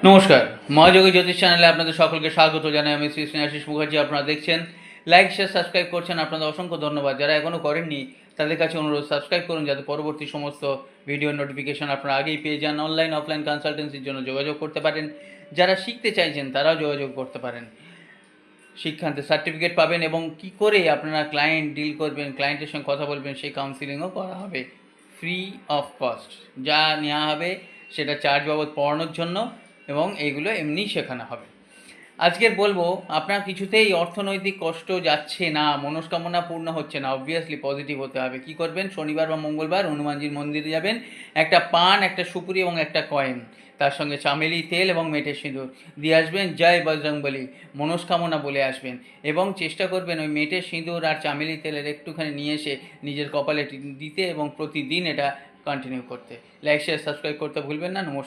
নমস্কার, মহাযোগী জ্যোতিষ চ্যানেলে আপনাদের সকলকে স্বাগত জানাই। আমি শ্রী স্নেহাশিস মুখার্জি। আপনারা দেখছেন, লাইক শেয়ার সাবস্ক্রাইব করছেন, আপনাদের অসংখ্য ধন্যবাদ। যারা এখনও করেননি তাদের কাছে অনুরোধ, সাবস্ক্রাইব করুন যাতে পরবর্তী সমস্ত ভিডিও নোটিফিকেশন আপনারা আগেই পেয়ে যান। অনলাইন অফলাইন কনসালটেন্সির জন্য যোগাযোগ করতে পারেন। যারা শিখতে চাইছেন তারাও যোগাযোগ করতে পারেন। শিক্ষান্তে সার্টিফিকেট পাবেন এবং কি করে আপনারা ক্লায়েন্ট ডিল করবেন, ক্লায়েন্টের সঙ্গে কথা বলবেন, সেই কাউন্সিলিংও করা হবে ফ্রি অফ কস্ট। যা নেওয়া হবে সেটা চার্জ বাবদ পড়ানোর জন্য এবং এইগুলো এমনিই শেখানো হবে। আজকের বলবো, আপনার কিছুতেই অর্থনৈতিক কষ্ট যাচ্ছে না, মনস্কামনা পূর্ণ হচ্ছে না, অবভিয়াসলি পজিটিভ হতে হবে। কি করবেন? শনিবার বা মঙ্গলবার হনুমানজির মন্দিরে যাবেন, একটা পান, একটা সুপুরি এবং একটা কয়েন, তার সঙ্গে চামেলি তেল এবং মেটে সিঁদুর দিয়ে আসবেন। জয় বজরংবলী মনস্কামনা বলে আসবেন এবং চেষ্টা করবেন ওই মেটে সিঁদুর আর চামেলি তেলের একটুখানি নিয়ে এসে নিজের কপালে দিতে এবং প্রতিদিন এটা কন্টিনিউ করতে। লাইক শেয়ার সাবস্ক্রাইব করতে ভুলবেন না। নমস্কার।